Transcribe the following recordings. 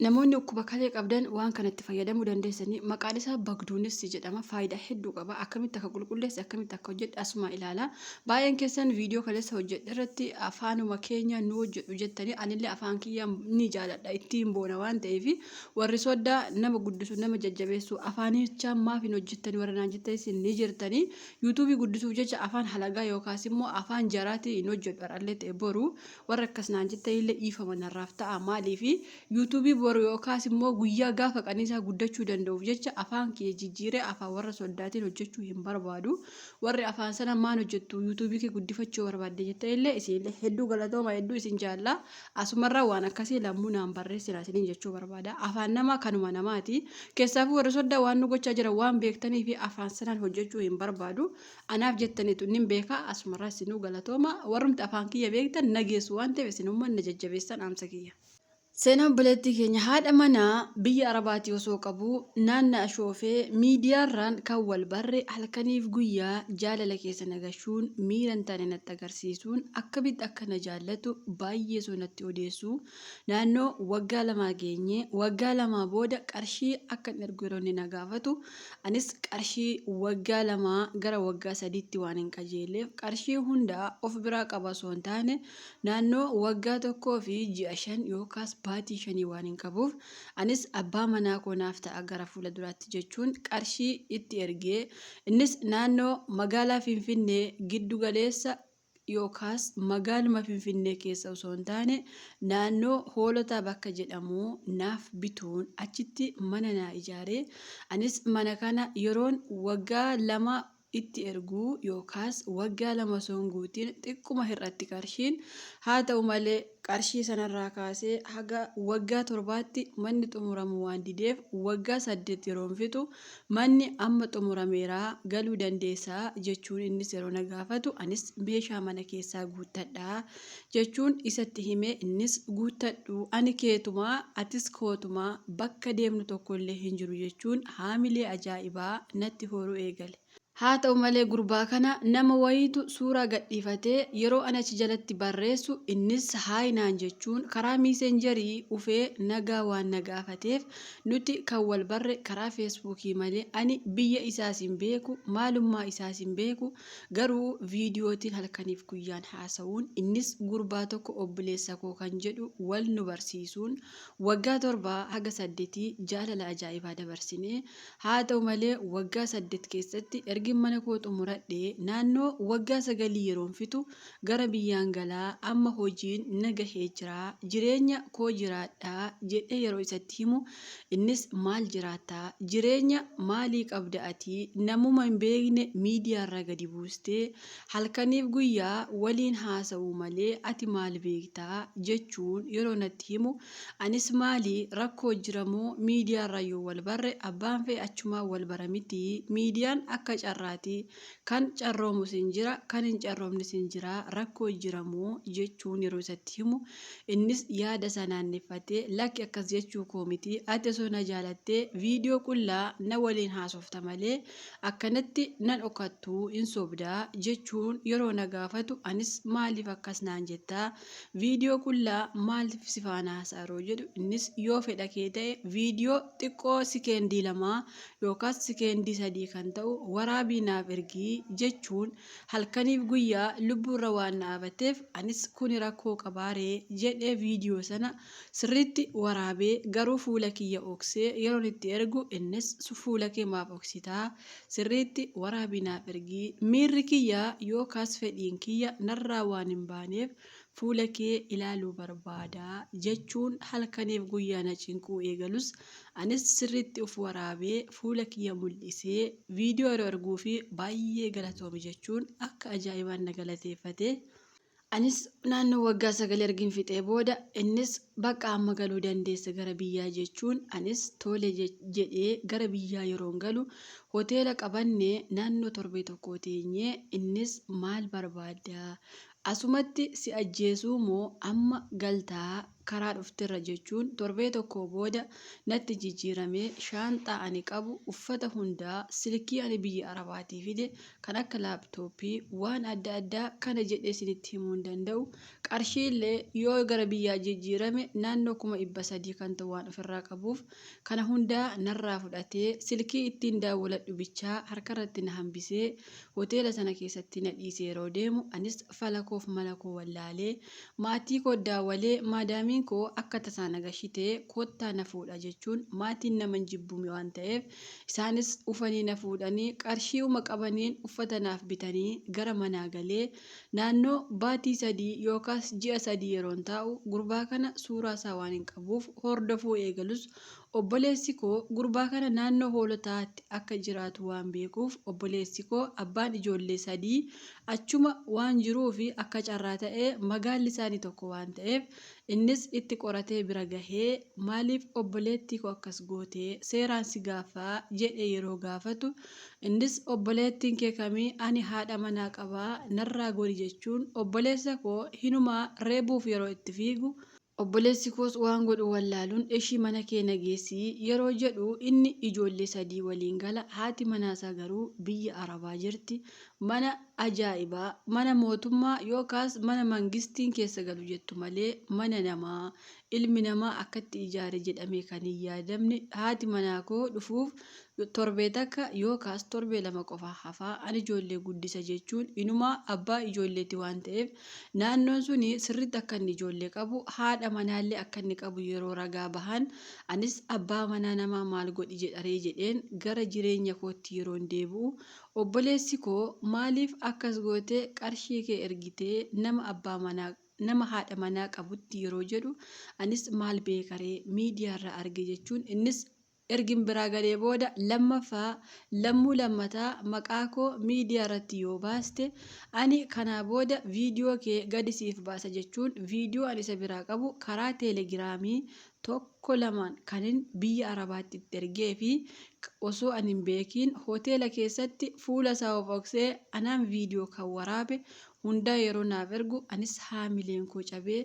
Namoonni dhukkuba kalee qabdan waan kanatti fayyadamuu dandeessanii maqaan isaa bagduunis jedhama. Faayidaa hedduu qaba. Akkamitti akka qulqulleesse akkamitti akka hojjedhu asuma ilaala. Baay'een keessan viidiyoo kaleessa hojjedhe irratti afaanuma keenya nu hojjedhu jettanii anillee afaan kiyya ni jaaladha ittiin boona waan ta'eef warri soddaa nama guddisu nama jajjabeessu afaanichaa maaf hin hojjettanii warra naan jettanis ni jirtanii yuutuubii guddisuuf jecha afaan halagaa yookaas immoo afaan jaraati hin hojjedhu har'allee ta'e boru warra akkas naan jettanillee dhiifama narraaf ta'a maaliif yuutuubii boru yookaas immoo guyyaa gaafa qaniisaa guddachuu danda'uuf jecha afaan kee jijjiiree afaan warra soddaatiin hojjechuu hin barbaadu. Warri afaan sana maan hojjettu yuutuubii kee guddifachuu barbaadde jettanillee isinillee hedduu galatooma hedduu isin jaalla. Asumarraa waan akkasii lammuu naan barreessina isiniin jechuu barbaada. Afaan namaa kanuma namaati. Keessaafuu warri soddaa waan nu gochaa jiran waan beektanii fi afaan sanaan hojjechuu hin barbaadu. Anaaf jettaniitu nin beeka asumarraa isinuu galatooma. Warrumti afaan kiyya beektan nageessu waan ta'eef isinummaa na jajjabeessan amsa kiyya. Seenaan buleettii keenya haadha manaa biyya Arabaatii osoo qabu naanna ashoofee miidiyaarraan kan wal barre halkaniif guyyaa jaalala keessa nagashuun miiran taane natti agarsiisuun akkamitti akka na jaallatu baay'ee soo natti odeessu naannoo waggaa lamaa geenye waggaa lamaa booda qarshii akka hin ergu yeroo inni na gaafatu anis qarshii waggaa lamaa gara waggaa sadiitti waan hin qajeelleef qarshii hundaa of biraa qaba osoo hin taane naannoo waggaa tokkoo fi ji'a 5 yookaas baatii 5 waan hin qabuuf anis abbaa manaa koo naaf ta'a gara fuula duraatti jechuun qarshii itti ergee innis naannoo magaalaa Finfinnee giddu galeessa yookaas magaaluma Finfinnee keessa osoo hin taane naannoo hoolotaa bakka jedhamu naaf bituun achitti mana naa ijaaree anis mana kana yeroon waggaa lama itti erguu yookaas waggaa lama osoo hin guutiin xiqquma hir'atti qarshiin haa ta'u malee qarshii sanarraa kaasee haga waggaa 7tti manni xumuramu waan dideef waggaa 8 yeroon fixu manni amma xumurameeraa galuu dandeessaa jechuun innis yeroo na gaafatu anis meeshaa mana keessaa guuttadhaa jechuun isatti himee innis guuttadhu ani keetumaa atis kootumaa bakka deemnu tokkollee hin jiru jechuun haamilee ajaa'ibaa natti horuu eegale. Haa ta'u malee gurbaa kana nama wayiitu suuraa gadhiifatee yeroo ani achi jalatti barreessu innis haayinaan jechuun karaa miisenjarii ufee nagaa waan na gaafateef nuti kan wal barre karaa feesbuukii malee ani biyya isaas hin beeku maalummaa isaas hin beeku garuu viidiyootiin halkaniif guyyaan haasa'uun innis gurbaa tokko obboleessa koo kan jedhu wal nu barsiisuun waggaa 7 haga 8 jaalala ajaa'ibaa dabarsinee haa ta'u malee waggaa 8 keessatti mana koo xumuradhee naannoo waggaa 9 yeroon fitu gara biyyaan galaa amma hojiin na gahee jira jireenya koo jiraadhaa jedhee yeroo isatti himu innis maal jiraattaa jireenya maalii qabda ati namuma hin beekne miidiyaarra gadi buustee halkaniif guyyaa waliin haasa'uu malee ati maal beektaa jechuun yeroo natti himu anis maalii rakkoo jiramoo miidiyaarra yoo wal barre abbaan fee achumaa wal bara miti miidiyaan akka kan carroomu sin jira kan hin carroomne sin jira rakkoo jiramoo jechuun yeroo isatti himu innis yaada sanaanneeffatee lakki akkas jechuu koo miti ati osoo na jaalattee viidiyoo qullaa na waliin haasofta malee akkanatti nan dhokattuu hin sobdaa jechuun yeroo na gaafatu anis maaliif akkas naan jettaa viidiyoo qullaa maaliif si faana haasa'aroo jedhu innis yoo fedha kee ta'e viidiyoo xiqqoo sikeendii 2 yookaas sikeendii 3 kan ta'u waraabii naaf ergii jechuun halkaniif guyyaa lubbuurra waan dhaabateef anis kuni rakkoo qabaaree jedhee viidiyoo sana sirriitti waraabee garuu fuula kiyya oksee yeroon itti ergu innis fuula kee maaf oksitaa sirriitti waraabii naaf ergii miirri kiyya yookaas fedhiin kiyya narraa waan hin baaneef fuula kee ilaaluu barbaadaa jechuun halkaniif guyyaa na cinquu eegalus anis sirriitti of waraabee fuula kiyya mul'isee viidiyoo yeroo arguu fi baay'ee galatoomi jechuun akka ajaa'ibaan na galateeffate. Anis naannoo waggaa 9 ergin fixee booda innis bakka amma galuu dandeessa gara biyyaa jechuun anis tole jedhee gara biyyaa yeroon galu hoteela qabannee naannoo torbee tokko teenyee innis maal barbaaddaa asumatti si ajjeesuu moo amma galtaa karaa dhuftirra jechuun torbee tokko booda natti jijjiiramee shaanxaa ani qabu uffata hundaa silkii ani biyya arabaatii fide kan akka laaptooppii waan adda addaa kana jedhee isinitti himuu hin danda'u. Qarshiillee yoo gara biyyaa jijjiirame naannoo 300 kan ta'u waan ofirraa qabuuf kana hundaa narraa fudhatee silkii ittiin daawwaladhu bichaa harkarratti na hambisee hoteela sana keessatti na dhiisee yeroo deemu anis falakoof malakoo wallaalee maatii koo daawwalee maadaamiin koo akka tasaa nagashitee kottaa na fuudha jechuun maatiin nama hin jibbume waan ta'eef isaanis ufanii na fuudhanii qarshii uma qabaniin uffata naaf bitanii gara manaa galee naannoo baatii 3 yookaas ji'a 3 yeroon taa'u gurbaa kana suuraa isaa waan hin qabuuf hordofuu eegalus obboleessi koo gurbaa kana naannoo hoolotaatti akka jiraatu waan beekuuf obboleessi koo abbaan ijoollee 3 achuma waan jiruufi akka carraa ta'ee magaalli isaanii tokko waan ta'eef innis itti qoratee bira gahee maaliif obboleettii koo akkas gootee seeraan si gaafaa jedhee yeroo gaafatu innis obboleettiin kee kamii ani haadha manaa qabaa narraa godhi jechuun obboleessa koo hinumaa reebuuf yeroo itti fiigu obboleessi koos waan godhu wallaaluun ishii mana kee nageessii yeroo jedhu inni ijoollee 3 waliin gala haati manaasaa garuu biyya arabaa jirti. Mana ajaa'ibaa mana mootummaa yookaas mana mangistiin keessa galu jettu malee mana namaa ilmi namaa akkatti ijaare jedhamee kan hin yaadamne haati manaa koo dhufuuf torbee takka yookaas torbee 2 qofa hafaa ani ijoollee guddisa jechuun inumaa abbaa ijoolleeti waan ta'eef naannoon suni sirriitti akka inni ijoollee qabu haadha manaallee akka inni qabu yeroo ragaa bahan anis abbaa manaa namaa maal godhi jedharee jedheen gara jireenya kootti yeroon deebi'u obboleessi koo maaliif akkas gootee qarshii kee ergitee nama haadha manaa qabutti yeroo jedhu anis maal beekaree miidiyaarra arge jechuun innis ergin biraa galee booda lammataa maqaa koo miidiyaa irratti yoo baaste ani kanaa booda viidiyoo kee gadi siif baasa jechuun viidiyoo ani isa biraa qabu karaa teelegiraamii 1-2 kanin biyya arabaatti itti ergee fi osoo ani hin beekiin hoteela keessatti fuula isaa of dhoksee anaan viidiyoo kan waraabe hundaa yeroo naaf ergu anis haamileen koo cabee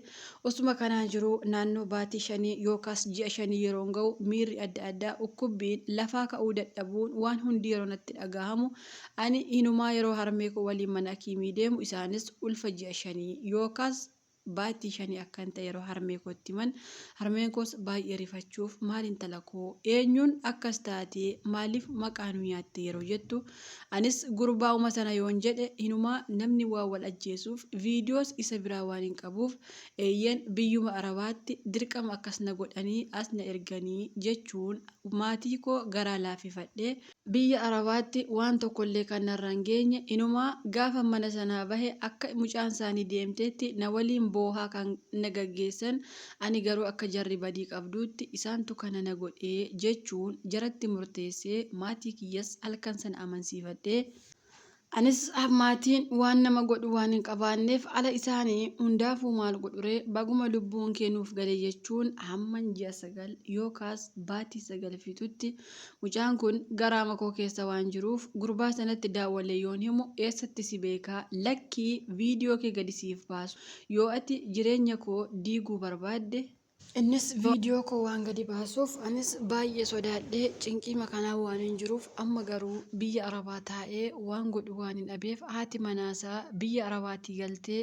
osuma kanaan jiru naannoo baatii 5 yookaas ji'a 5 yeroon ga'u miirri adda addaa dhukkubbiin lafaa ka'uu dadhabuun waan hundi yeroo natti dhagahamu ani inumaa yeroo harmee koo waliin mana hakiimii deemu isaanis ulfa ji'a 5 yookaas baatii 5 akkan ta'e yeroo harmee kootti himan harmeen koos baay'ee rifachuuf maal intala koo eenyuun akkas taatee maaliif maqaa nu nyaatte yeroo jettu anis gurbaa'uma sana yoon jedhe inumaa namni waa wal ajjeesuuf viidiyoos isa biraa waan hin qabuuf eeyyen biyyuma arabaatti dirqama akkas na godhanii as na erganii jechuun maatii koo garaa laafifadhee biyya arabaatti waan tokkollee kan narra hin geenye inumaa gaafa mana sanaa bahe akka mucaan isaanii deemteetti na waliin boohaa kan na gaggeessan ani garuu akka jarri badii qabduutti isaantu kana na godhee jechuun jaratti murteessee maatii kiyyas halkan sana amansiifadhee anis maatiin waan nama godhu waan hin qabaanneef ala isaanii hundaafuu maal godhure baguma lubbuun kennuuf gale jechuun hamman ji'a 9 yookaas baatii 9 fixutti mucaan kun garaama koo keessa waan jiruuf gurbaa sanatti daawwalee yoon himu eessatti si beekaa lakkii viidiyoo kee gadi siif baasu yoo ati jireenya koo diiguu barbaadde innis viidiyoo koo waan gadi baasuuf anis baay'ee sodaadhee cinqii makanaa waan hin jiruuf amma garuu biyya arabaa taa'ee waan godhu waan hin dhabeef haati manaasaa biyya arabaatii galtee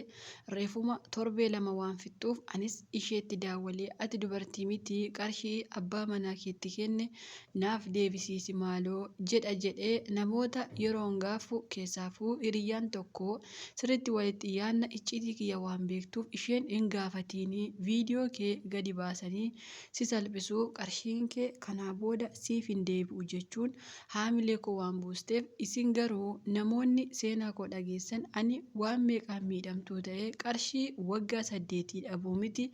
reefuma torbee 2 waan fixuuf anis isheetti daawwalee ati dubartii miti qarshii abbaa manaa keetti kenne naaf deebisiisi maaloo jedhee namoota yeroon gaafu keessaafuu hiriyyaan tokko sirriitti walitti yaanna icciitii kiyya waan beektuuf isheen hin gaafatiinii viidiyoo kee gadi baasanii si salphisuu qarshiin kee kanaa booda siif hin deebi'u jechuun haamilee koo waan buusteef isin garuu namoonni seenaa koo dhageessan ani waan meeqaan miidhamtuu ta'e qarshii waggaa 8 dhabuu miti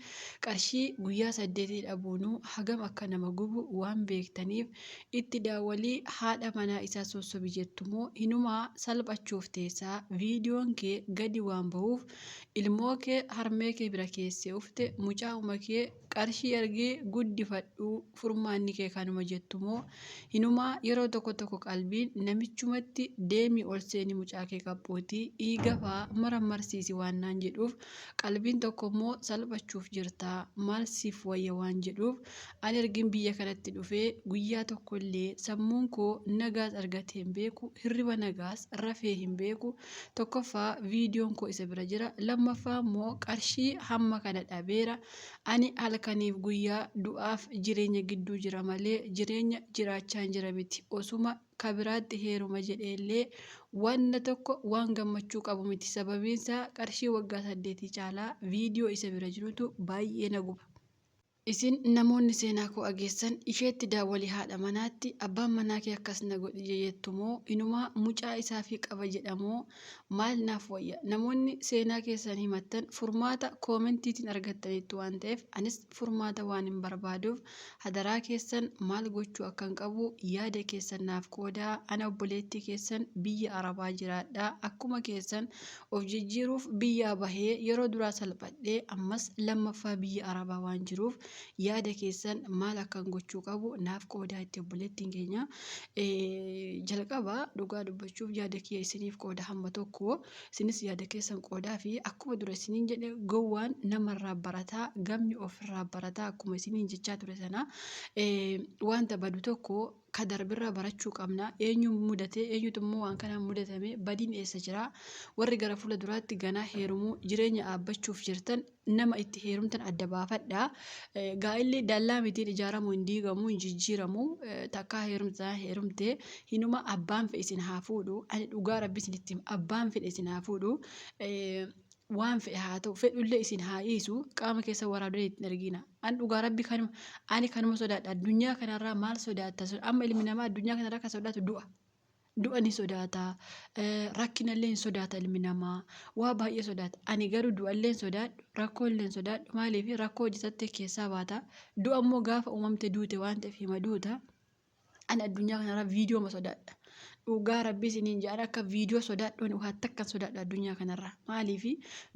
qarshii guyyaa 8 dhabuunuu hagam akka nama gubu waan beektaniif itti daawwalii haadha manaa isaa sossobi jettumoo inumaa salphachuuf teessaa viidiyoon kee gadi waan bahuuf ilmoo kee harmee kee bira keessee ufte mucaa uma kee qarshii argee guddifadhu furmaanni kee kanuma jettumoo hinumaa yeroo tokko qalbiin namichumatti deemii ol seenii mucaa kee qabbooti dhiiga fa'aa marsiisi waan naan jedhuuf qalbiin tokko immoo salphachuuf jirta maal siif wayya waan jedhuuf ani ergin biyya kanatti dhufee guyyaa tokkollee sammuun koo nagaas argatee hin beeku hirriba nagaas rafee hin beeku tokkoffaa viidiyoon koo isa bira jira lammaffaa immoo qarshii hamma kana dhabeera ani halkaniif guyyaa du'aaf jireenya gidduu jira malee jireenya jiraachaa jira miti osuma kabiraatti heeruma jedheellee wanna tokko waan gammachuu qabu miti sababiinsaa qarshii waggaa 8 caalaa viidiyoo isa bira jirutu baay'ee na guba. Isin namoonni seenaa koo dhageessan isheetti daawwalii haadha manaatti abbaan manaa kee akkas na godhe jettumoo inumaa mucaa isaa fi qaba jedhamoo maal naaf wayya namoonni seenaa keessan himattan furmaata koomentiitiin argattaniitu waan ta'eef anis furmaata waan hin barbaaduuf hadaraa keessan maal gochuu akkan qabu yaada keessan naaf qoodaa ana obboleettii keessan biyya arabaa jiraadhaa akkuma keessan of jijjiiruuf biyyaa bahee yeroo duraa salphadhee ammas lammaffaa biyya arabaa waan jiruuf yaada keessan maal akkan gochuu qabu naaf qoodaa itti obboleettiin keenya jalqaba dhugaa dubbachuuf yaada kiyya isiniif qooda hamma tokko isinis yaada keessan qoodaa fi akkuma dura isiniin jedhe gowwaan namarraa barataa gamni ofirraa barataa akkuma isiniin jechaa ture sana wanta badu tokko kadarbirraa barachuu qabna eenyu mudate eenyutu immoo waan kanaan mudatame badiin eessa jira warri gara fuula duraatti ganaa heerumuu jireenya dhaabbachuuf jirtan nama itti heerumtan adda baafadha gaa'illi dallaa mitiin ijaaramu hin diigamu hin jijjiiramu takkaa heerumte hinuma abbaan fedhe isin haa fuudhu ani dhugaa rabbi isinitti abbaan fedhe isin haa fuudhu waan fedhe haa ta'u fedhullee isin haa dhiisu qaama keessa waraabdanii ittiin argina an dhugaa rabbi kanuma sodaadha addunyaa kanarraa maal sodaata amma ilmi namaa addunyaa kanarraa kan sodaatu du'a ni sodaata rakkinallee hin sodaata ilmi namaa waa baay'ee sodaata ani garuu du'allee hin sodaadhu rakkoollee hin sodaadhu maaliif rakkoo hojjetatte keessaa baata du'a immoo gaafa uumamte duute waan ta'eef hima duuta ani addunyaa kanarraa viidiyoo ma sodaadha dhugaa rabbi isiniin jedhan akka viidiyoo sodaadhuun waan takkan sodaadha addunyaa kanarraa maaliif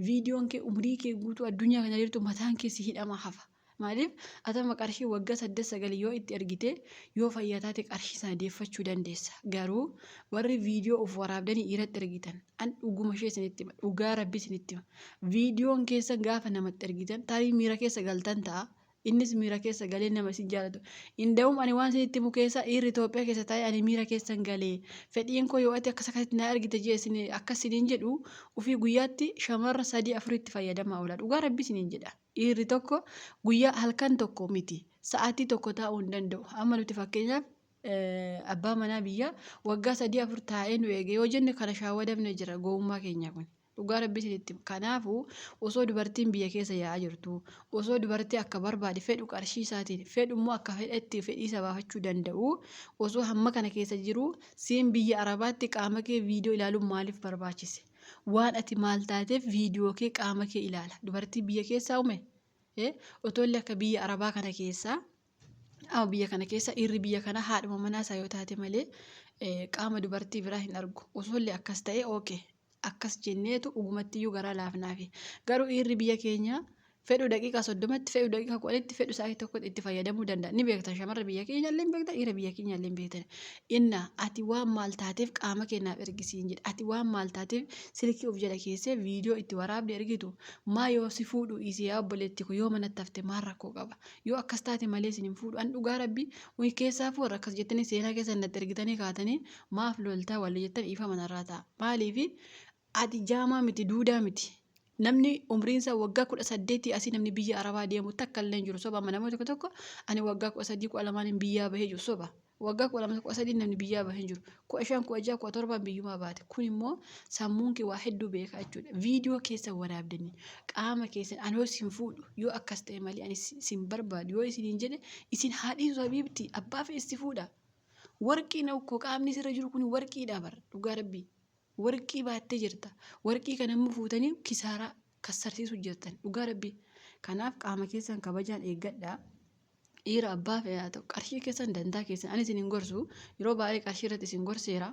viidiyoon kee umrii kee guutuu addunyaa kana jirtu mataan keessi hidhama hafa maaliif atama qarshii waggaa 8-9 yoo itti ergite yoo fayyataate qarshii sana deeffachuu dandeessa garuu warri viidiyoo of waraabdanii irratti ergitan an dhuguma ishee isinitti dhugaa rabbi isinitti viidiyoon keessa gaafa namatti ergitan tarii miira keessa galtan ta'a innis miira keessa galee nama isin jaalatu inda'um ani waan isinitti himu keessa dhiirri Itoophiyaa keessa taa'ee ani miira keessan galee fedhiin koo yoo ati akkasitti na ergite jee akkasiniin jedhu ofii guyyaatti shamarra 3-4 itti fayyadamaa oola dhugaa rabbi isiniin jedha dhiirri tokko guyyaa halkan tokko miti sa'aatii tokko taa'uu hin danda'u amma nuti fakkeenyaaf abbaa manaa biyya waggaa 3-4 taa'ee nu eege yoo jenne kana shaawadamne jira gowwummaa keenya kun dhugaa rabbi isinitti kanaafuu osoo dubartiin biyya keessa yaa'aa jirtu osoo dubartii akka barbaade fedhu qarshii isaatiin fedhu immoo akka fedhetti fedhii isa baafachuu danda'u osoo hamma kana keessa jiru siin biyya arabaatti qaama kee viidiyoo ilaaluun maaliif barbaachise waan ati maal taateef viidiyoo kee qaama kee ilaala dubartii biyya keessaa uume otollee akka biyya arabaa kana keessaa biyya kana keessa dhiirri biyya kana haadhuma manaa isaa yoo taate malee qaama dubartii biraa hin argu osoollee akkas ta'e ookee akkas jenneetu dhugumattiyyuu garaa laafnaafi garuu dhiirri biyya keenya fedhu daqiiqaa 30tti fedhu daqiiqaa 10tti fedhu sa'aatii tokkotti itti fayyadamuu danda'a ni beektan shamarra biyya keenya illee beektan dhiira biyya keenya illee beektan inna ati waan maal taateef qaama keenyaaf ergisiin jedha ati waan maal taateef silkii of jala keessee viidiyoo itti waraabde ergitu maa yoo si fuudhu isii yaa obboleetti ko yoo manatti hafte maal rakkoo qaba yoo akkas taate malee isin hin fuudhu an dhugaa rabbi way keessaa fuudhu akkas jettanii seenaa keessan natti ergitanii kaatanii maaf loltaa walii jettan ifa manarraa ta'a maaliif ati jaamaa miti duudaa miti namni umriinsa waggaa 18 asii namni biyya arabaa deemu takka illee jiru soba amma namoota tokko ani waggaa 13-12 biyyaa bahee jiru soba waggaa 12-13 namni biyyaa bahee jiru 15-16-17 biyyumaa baate kun immoo sammuun kee waa hedduu beekaa jechuudha viidiyoo keessa waraabdanii qaama keessan ani isin fuudhu yoo akkas ta'e malee ani isin barbaadu yoo isiniin jedhe isin haadhiisu habiibti abbaa fe'esti fuudha warqii na ukkoo qaamni sirra jiru kun warqiidha bara dhugaa rabbii warqii baattee jirta warqii kana immoo fuutanii kisaaraa kassarsiisu jirtan dhugaa rabbii kanaaf qaama keessan kabajaan eeggadhaa dhiira abbaa fe'aa ta'u qarshii keessan dantaa keessan ani isin hin gorsu yeroo baay'ee qarshii irratti isin gorseera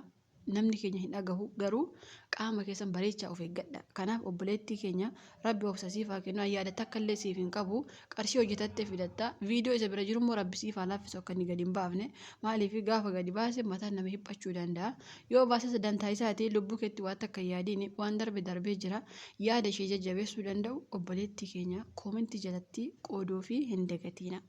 namni keenya hin dhagahu garuu qaama keessan bareechaa of eeggadha. Kanaaf obboleettii keenya rabbi obsa siif haa kennu yaada takka illee siif hin qabu qarshii hojjetattee fidatta viidiyoo isa bira jiru immoo rabbi siif haa laaffisu akka inni gadi hin baafne maaliif gaafa gadi baase mataan nama hiphachuu danda'a yoo baase sadantaa isaatii lubbuu keetti waan takka yaadiin waan darbe darbee jira yaada ishee jajjabeessuu danda'u obboleettii keenya koomentii jalatti qooduu fi hin dagatiina.